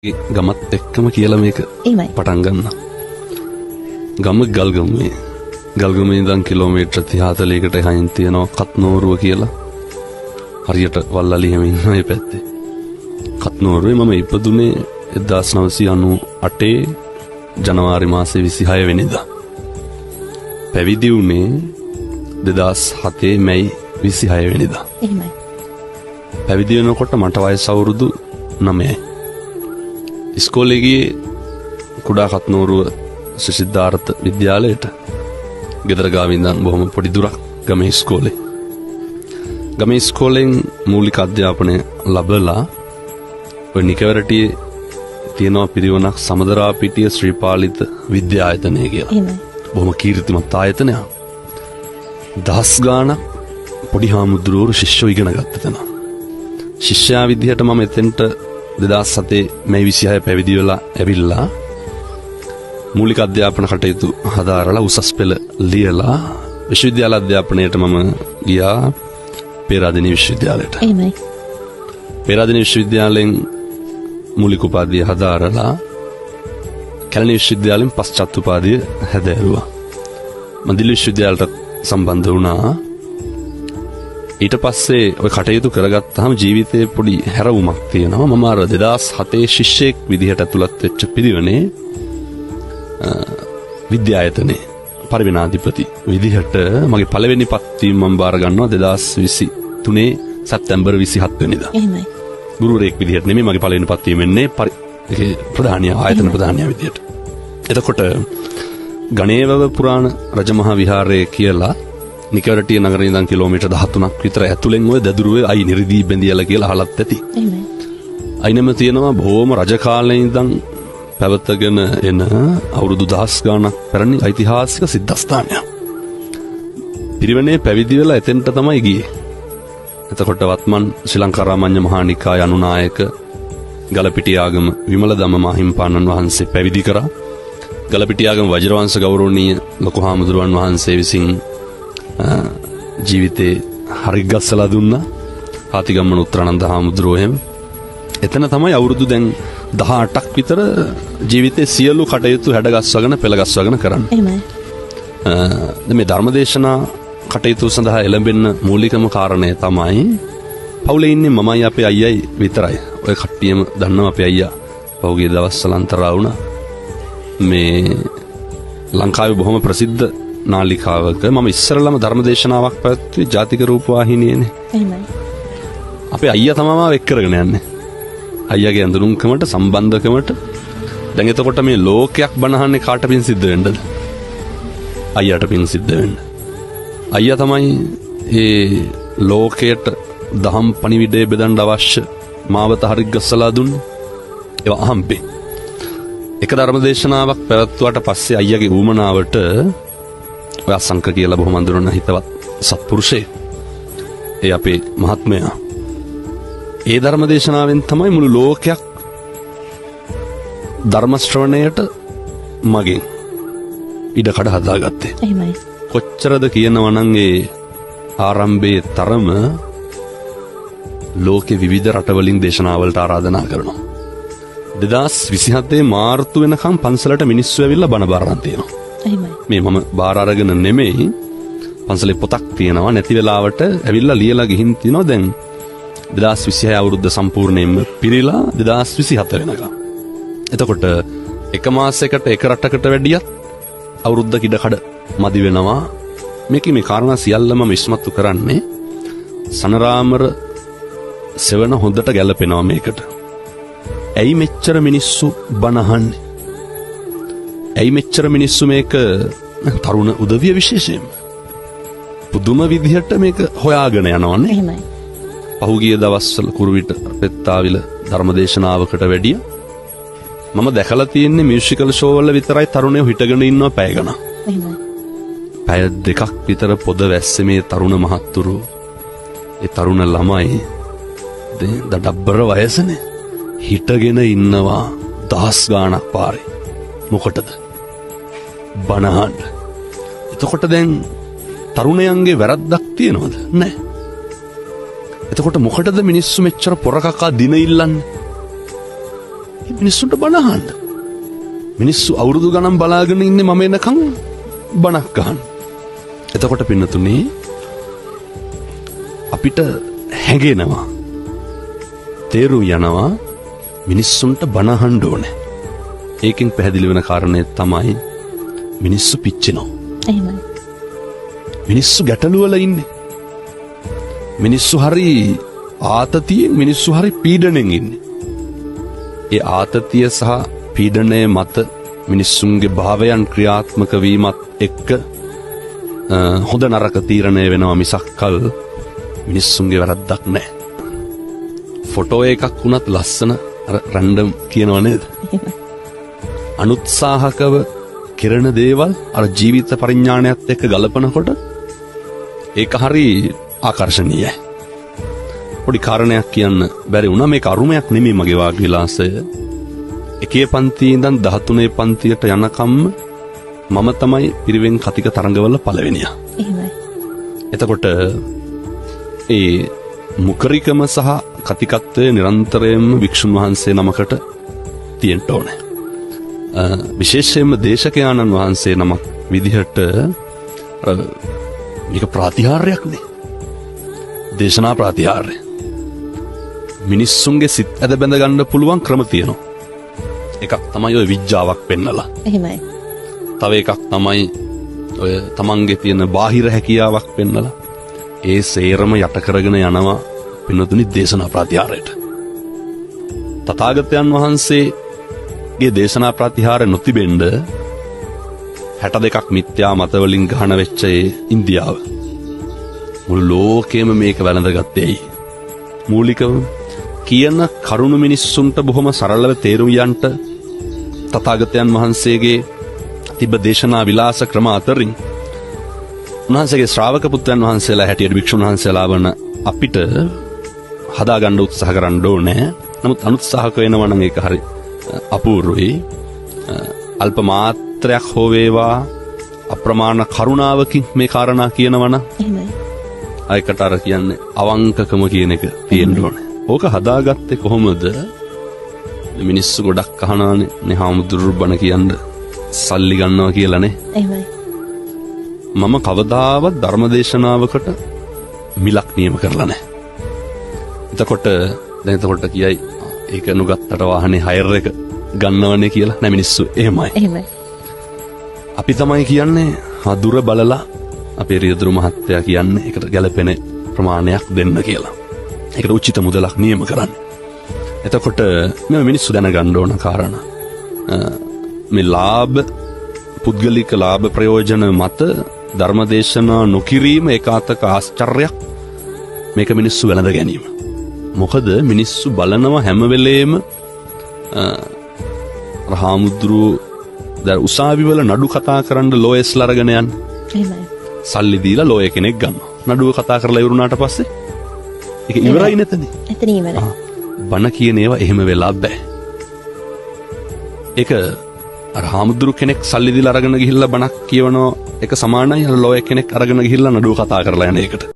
ගමත් එක්කම කියලා මේක පටන් ගන්න. ගම ගල්ගමුවේ. ගල්ගමුවේ ඉඳන් කිලෝමීටර් 30-40කට එහායින් තියෙනවා කත්නෝරුව කියලා. හරියට වල්ලලි හැම ඉන්න මේ පැත්තේ. කත්නෝරුවේ මම ඉපදුනේ 1998 ජනවාරි මාසේ 26 වෙනිදා. පැවිදි වුණේ 2007 මැයි 26 වෙනිදා. එහෙමයි. පැවිදි වෙනකොට මට වයස අවුරුදු 9යි. ඉස්කෝලේ ගියේ කුඩා කත්නෝරුව සිද්ධාර්ථ විද්‍යාලයට. ගෙදර ගාව ඉඳන් බොහොම පොඩි දුරක් ගමේ ඉස්කෝලේ. ගමේ ඉස්කෝලෙන් මූලික අධ්‍යාපනය ලැබලා ඔය නිකවරටියේ තියෙනවා පිරිවනක් සමදරාපිටිය ශ්‍රීපාලිත විද්‍යායතනය කියලා. එහෙමයි. බොහොම කීර්තිමත් ආයතනයක්. දහස් ගාණක් පොඩි හාමුදුරුවෝ ශිෂ්‍යෝ ඉගෙන ගත්ත තැන. ශිෂ්‍යයා විදිහට මම එතෙන්ට 2007 මැයි 26 පැවිදි වෙලා ඇවිල්ලා මූලික අධ්‍යාපන කටයුතු හදාරලා උසස් පෙළ ලියලා විශ්වවිද්‍යාල අධ්‍යාපනයට මම ගියා පේරාදෙණිය විශ්වවිද්‍යාලයට. එහෙමයි. පේරාදෙණිය විශ්වවිද්‍යාලයෙන් මූලික උපාධිය හදාරලා කැලණි විශ්වවිද්‍යාලයෙන් පශ්චාත් උපාධිය හැදෑරුවා. මම දිල්ලි විශ්වවිද්‍යාලයට සම්බන්ධ වුණා. ඊට පස්සේ ඔය කටයුතු කරගත්තාම ජීවිතේ පොඩි හැරවුමක් තියෙනවා. මම අර 2007 ශිෂ්‍යෙක් විදිහට ඇතුළත් වෙච්ච පිරිවෙනේ විද්‍යායතනයේ පරිවෙනාධිපති විදිහට මගේ පළවෙනි පත්වීම මම බාර ගන්නවා 2023 සැප්තැම්බර් 27 වෙනිදා. එහෙමයි. ගුරුවරයෙක් විදිහට නෙමෙයි මගේ පළවෙනි පත්වීම වෙන්නේ ප්‍රධානිය ආයතන ප්‍රධානියා විදිහට. එතකොට ගණේවව පුරාණ රජමහා විහාරය කියලා නිකවරටිය නගරේ ඉඳන් කිලෝමීටර් 13ක් විතර ඇතුලෙන් ඔය දැදුරුවේ අයි නිරිදී බැඳියලා කියලා අහලත් ඇති. එහෙමයි. අයිනම තියෙනවා බොහොම රජ කාලේ ඉඳන් පැවතගෙන එන අවුරුදු දහස් ගාණක් පැරණි ඓතිහාසික සිද්ධාස්ථානයක්. පිරිවෙනේ පැවිදි වෙලා එතෙන්ට තමයි ගියේ. එතකොට වත්මන් ශ්‍රී ලංකා රාමඤ්ඤ මහා නිකාය අනුනායක ගලපිටියාගම විමල ධම්ම මාහිම්පාණන් වහන්සේ පැවිදි කරා. ගලපිටියාගම වජිරවංශ ගෞරවනීය ලොකු හාමුදුරුවන් වහන්සේ විසින් ජීවිතේ හරි ගස්සලා දුන්නා. ආතිගම්මන උත්තරානන්ද හාමුදුරුවෝ එහෙම. එතන තමයි අවුරුදු දැන් 18ක් විතර ජීවිතේ සියලු කටයුතු හැඩගස්වගෙන පෙළගස්වගෙන කරන්නේ. එහෙමයි. මේ ධර්මදේශනා කටයුතු සඳහා එළඹෙන්න මූලිකම කාරණය තමයි පවුලේ ඉන්නේ මමයි අපේ අයියයි විතරයි. ඔය කට්ටියම දන්නවා අපේ අයියා පහුගිය දවස්වල අන්තරා වුණා. මේ ලංකාවේ බොහොම ප්‍රසිද්ධ නාලිකාවක මම ඉස්සරළම ධර්මදේශනාවක් පැවැත්වුවේ ජාතික රූපවාහිනියේනේ. එහෙමයි. අපේ අයියා තමයි එක් කරගෙන යන්නේ. අයියාගේ අඳුරුම්කමට සම්බන්ධකමට දැන් එතකොට මේ ලෝකයක් බනහන්නේ කාට පින් සිද්ධ වෙන්නද? අයියාට පින් සිද්ධ වෙන්න. අයියා තමයි ඒ ලෝකයට දහම් පණිවිඩය බෙදන්න අවශ්‍ය මාවත හරි ගස්සලා දුන්නේ. ඒවා අහම්බේ. එක ධර්මදේශනාවක් පැවැත්වුවාට පස්සේ අයියාගේ ඌමනාවට ඔය අසංක කියලා බොහොම අඳුරන හිතවත් සත්පුරුෂයෙක්. ඒ අපේ මහත්මයා. ඒ ධර්මදේශනාවෙන් තමයි මුළු ලෝකයක් ධර්ම ශ්‍රවණයට මගෙන් ඉඩකඩ හදාගත්තේ. එහෙමයි. කොච්චරද කියනවා නම් ඒ ආරම්භයේ තරම ලෝකේ විවිධ රටවලින් දේශනාවලට ආරාධනා කරනවා. 2027 මාර්තු වෙනකම් පන්සලට මිනිස්සු ඇවිල්ලා බණ බාරන් තියෙනවා. එහෙමයි. මේ මම බාර අරගෙන නෙමෙයි පන්සලේ පොතක් තියෙනවා නැති වෙලාවට ඇවිල්ලා ලියලා ගිහින් තිනවා. දැන් 2026 අවුරුද්ද සම්පූර්ණයෙන්ම පිරීලා 2027 වෙනකම්. එතකොට එක මාසයකට එක රටකට වැඩියත් අවුරුද්දක ඉඩකඩ මදි වෙනවා. මේකේ මේ කාරණා සියල්ලම ඉස්මතු කරන්නේ සනරාමර සෙවන හොඳට ගැලපෙනවා මේකට. ඇයි මෙච්චර මිනිස්සු බනහන්නේ? ඇයි මෙච්චර මිනිස්සු මේක තරුණ උදවිය විශේෂයෙන්ම පුදුම විදිහට මේක හොයාගෙන යනවනේ. එහෙමයි. පහුගිය දවස්වල කුරුවිට පෙත්තාවිල ධර්මදේශනාවකට වැඩිය මම දැකලා තියෙන්නේ මියුසිකල් ෂෝ වල විතරයි තරුණයෝ හිටගෙන ඉන්නවා පැය ගණන්. එහෙමයි. පැය දෙකක් විතර පොද වැස්සේ මේ තරුණ මහත්තුරු ඒ තරුණ ළමයි දඩබ්බර වයසනේ හිටගෙන ඉන්නවා දහස් ගාණක් පාරේ. මොකටද? බනහන්න. එතකොට දැන් තරුණයන්ගේ වැරද්දක් තියනවද? නැහැ. එතකොට මොකටද මිනිස්සු මෙච්චර පොරකකා දින ඉල්ලන්නේ? මිනිස්සුන්ට බණ අහන්න. මිනිස්සු අවුරුදු ගණන් බලාගෙන ඉන්නේ මම එනකන් බණක් අහන්න. එතකොට පින්නතුනේ අපිට හැඟෙනවා තේරුම් යනවා මිනිස්සුන්ට බණ අහන්න ඕනේ. ඒකෙන් පැහැදිලි වෙන කාරණේ තමයි මිනිස්සු පිච්චෙනවා. එහෙමයි. මිනිස්සු ගැටලු වල ඉන්නේ. මිනිස්සු හරි ආතතියෙන් මිනිස්සු හරි පීඩණයෙන් ඉන්නේ. ඒ ආතතිය සහ පීඩණය මත මිනිස්සුන්ගේ භාවයන් ක්‍රියාත්මක වීමත් එක්ක හොඳ නරක තීරණය වෙනවා මිසක් කල් මිනිස්සුන්ගේ වැරද්දක් නැහැ. ෆොටෝ එකක් වුණත් ලස්සන අර රැන්ඩම් කියනව නේද? අනුත්සාහකව කෙරෙන දේවල් අර ජීවිත පරිඥානයත් එක්ක ගලපනකොට ඒක හරි ආකර්ශනීයයි. පොඩි කාරණයක් කියන්න බැරි වුණා. මේක අරුමයක් නෙමෙයි මගේ වාග් විලාසය. එකේ පන්තියේ ඉඳන් 13 පන්තියට යනකම්ම මම තමයි පිරිවෙන් කතික තරඟවල පළවෙනියා. එහෙමයි. එතකොට ඒ මුකරිකම සහ කතිකත්වය නිරන්තරයෙන්ම වික්ෂුන් වහන්සේ නමකට තියෙන්න ඕනේ. විශේෂයෙන්ම දේශකයාණන් වහන්සේ නමක් විදිහට මේක ප්‍රාතිහාර්යයක් නේ. දේශනා ප්‍රාතිහාර්ය. මිනිස්සුන්ගේ සිත් ඇද බැඳ ගන්න පුළුවන් ක්‍රම තියෙනවා. එකක් තමයි ඔය විඥාවක් පෙන්නලා. එහෙමයි. තව එකක් තමයි ඔය තමන්ගේ තියෙන බාහිර හැකියාවක් පෙන්නලා ඒ සේරම යට කරගෙන යනවා පින්නතුනි දේශනා ප්‍රාතිහාර්යයට. තථාගතයන් වහන්සේගේ දේශනා ප්‍රාතිහාර්ය නොතිබෙන්න 62ක් මිත්‍යා මතවලින් ගහන වෙච්ච ඒ ඉන්දියාව මුළු ලෝකෙම මේක වැළඳගත්තේ. මූලිකව කියන කරුණ මිනිස්සුන්ට බොහොම සරලව තේරුම් යන්නට තථාගතයන් වහන්සේගේ තිබ්බ දේශනා විලාස ක්‍රම අතරින් උන්වහන්සේගේ ශ්‍රාවක පුත්‍රයන් වහන්සේලා හැටියට භික්ෂුන් වහන්සේලා වන අපිට හදාගන්න උත්සාහ කරන්න ඕනේ. නමුත් අනුත්සාහක වෙනවා නම් ඒක හරි අපූර්වයි. අල්ප මාත්‍රයක් හෝ වේවා අප්‍රමාණ කරුණාවකින් මේ කාරණා කියනවනම් එහෙමයි. අයකට අර කියන්නේ අවංකකම කියන එක තියෙන්න ඕනේ. ඕක හදාගත්තේ කොහොමද? මිනිස්සු ගොඩක් අහනවානේ නේ හාමුදුරු බණ කියන්න සල්ලි ගන්නවා කියලානේ. එහෙමයි. මම කවදාවත් ධර්මදේශනාවකට මිලක් නියම කරලා නැහැ. එතකොට කියයි ඒක නුගත්තට වාහනේ හයර් එක ගන්නවනේ කියලා. නෑ මිනිස්සු එහෙමයි. එහෙමයි. අපි තමයි කියන්නේ දුර බලලා අපේ රියදුරු මහත්තයා කියන්නේ ඒකට ගැළපෙන ප්‍රමාණයක් දෙන්න කියලා. ඒකට උචිත මුදලක් නියම කරන්න. එතකොට මේ මිනිස්සු දැනගන්න ඕන කාරණා මේ ලාභ පුද්ගලික ලාභ ප්‍රයෝජන මත ධර්මදේශනා නොකිරීම ඒකාතක ආශ්චර්යයක්. මේක මිනිස්සු වැළඳ ගැනීම. මොකද මිනිස්සු බලනවා හැම වෙලේම රහාමුද්රු උසාවි වල නඩු කතා කරන්න ලෝයස්ලා අරගෙන යන්නේ. එහෙමයි. සල්ලි දීලා ලෝය කෙනෙක් ගන්නවා. නඩුව කතා කරලා ඉවරුනාට පස්සේ ඒක ඉවරයි නැතනේ. එතන ඉවරයි. බණ කියන ඒවා එහෙම වෙලා බෑ. ඒක අර හාමුදුරු කෙනෙක් සල්ලි දීලා අරගෙන ගිහිල්ලා බණක් කියවනවා ඒක සමානයි අර ලෝය කෙනෙක් අරගෙන ගිහිල්ලා නඩුව කතා කරලා යන එකට.